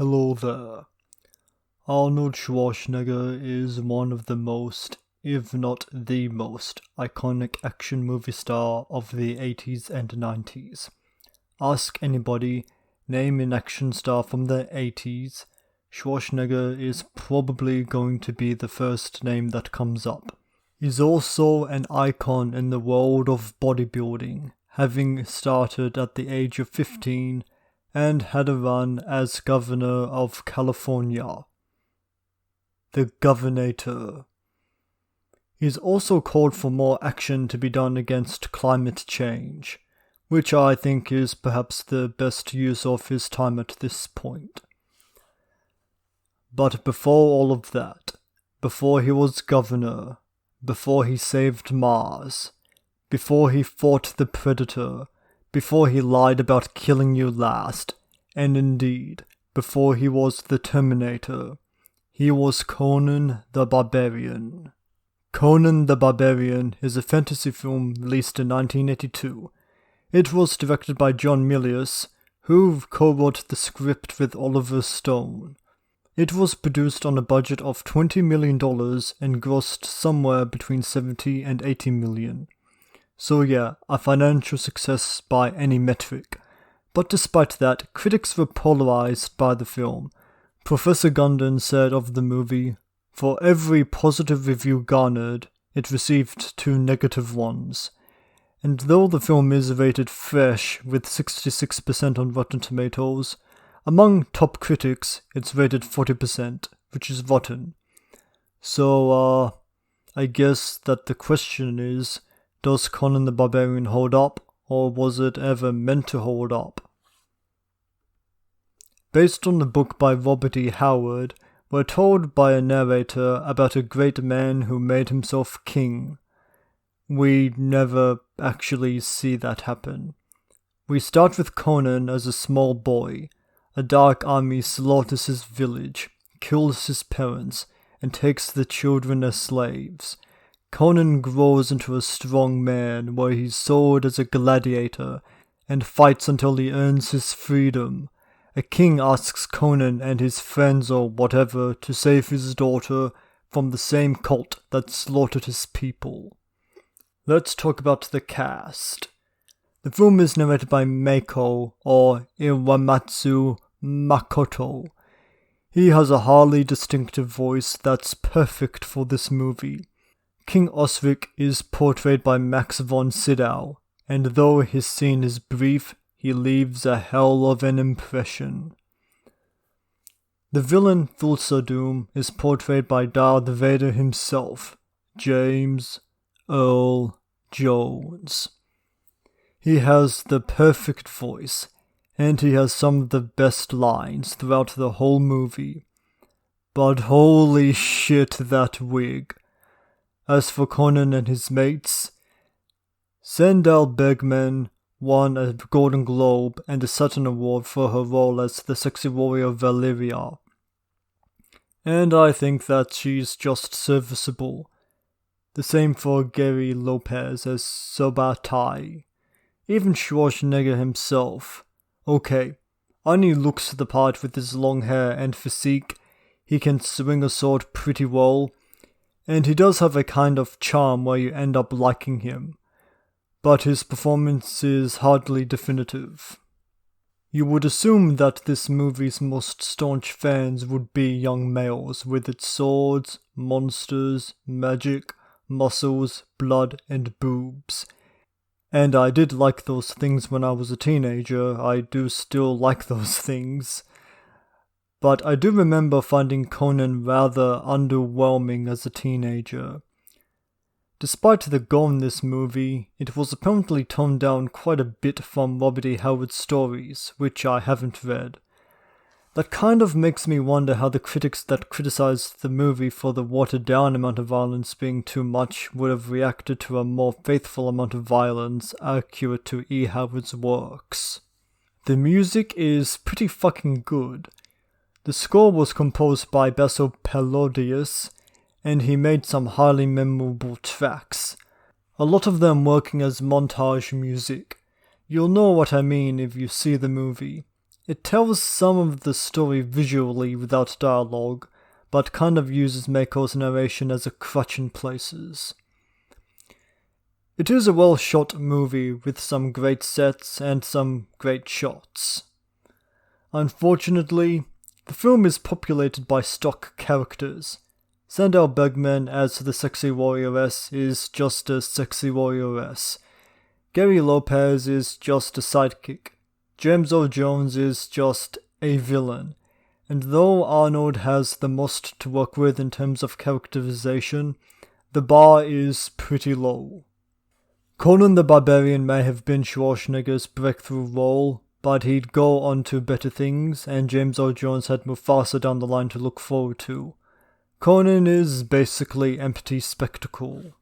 Hello there. Arnold Schwarzenegger is one of the most, if not the most, iconic action movie star of the 80s and 90s. Ask anybody, name an action star from the 80s, Schwarzenegger is probably going to be the first name that comes up. He's also an icon in the world of bodybuilding, having started at the age of 15 and had a run as governor of California. The governator. He's also called for more action to be done against climate change, which I think is perhaps the best use of his time at this point. But before all of that, before he was governor, before he saved Mars, before he fought the Predator, before he lied about killing you last, and indeed, before he was the Terminator, he was Conan the Barbarian. Conan the Barbarian is a fantasy film released in 1982. It was directed by John Milius, who co-wrote the script with Oliver Stone. It was produced on a budget of $20 million and grossed somewhere between 70 and 80 million. So yeah, a financial success by any metric. But despite that, critics were polarized by the film. Professor Gundon said of the movie, "For every positive review garnered, it received 2 negative ones. And though the film is rated fresh with 66% on Rotten Tomatoes, among top critics it's rated 40%, which is rotten. So, I guess that the question is, does Conan the Barbarian hold up, or was it ever meant to hold up?" Based on the book by Robert E. Howard, we're told by a narrator about a great man who made himself king. We never actually see that happen. We start with Conan as a small boy. A dark army slaughters his village, kills his parents, and takes the children as slaves. Conan grows into a strong man where he's sold as a gladiator and fights until he earns his freedom. A king asks Conan and his friends or whatever to save his daughter from the same cult that slaughtered his people. Let's talk about the cast. The film is narrated by Meiko, or Iwamatsu Makoto. He has a highly distinctive voice that's perfect for this movie. King Osric is portrayed by Max von Sydow, and though his scene is brief, he leaves a hell of an impression. The villain Thulsa Doom is portrayed by Darth Vader himself, James Earl Jones. He has the perfect voice, and he has some of the best lines throughout the whole movie. But holy shit, that wig. As for Conan and his mates, Sandal Bergman won a Golden Globe and a Saturn Award for her role as the sexy warrior Valeria. And I think that she's just serviceable. The same for Gary Lopez as Sobatai. Even Schwarzenegger himself. Okay, Arnie looks the part with his long hair and physique. He can swing a sword pretty well. And he does have a kind of charm where you end up liking him. But his performance is hardly definitive. You would assume that this movie's most staunch fans would be young males with its swords, monsters, magic, muscles, blood, and boobs. And I did like those things when I was a teenager. I do still like those things. But I do remember finding Conan rather underwhelming as a teenager. Despite the gore in this movie, it was apparently toned down quite a bit from Robert E. Howard's stories, which I haven't read. That kind of makes me wonder how the critics that criticized the movie for the watered-down amount of violence being too much would have reacted to a more faithful amount of violence accurate to E. Howard's works. The music is pretty fucking good. The score was composed by Basil Pelodius, and he made some highly memorable tracks, a lot of them working as montage music. You'll know what I mean if you see the movie. It tells some of the story visually without dialogue, but kind of uses Mako's narration as a crutch in places. It is a well-shot movie with some great sets and some great shots. Unfortunately, the film is populated by stock characters. Sandahl Bergman as the sexy warrioress is just a sexy warrioress. Gary Lopez is just a sidekick. James Earl Jones is just a villain. And though Arnold has the most to work with in terms of characterization, the bar is pretty low. Conan the Barbarian may have been Schwarzenegger's breakthrough role, but he'd go on to better things, and James Earl Jones had Mufasa down the line to look forward to. Conan is basically empty spectacle.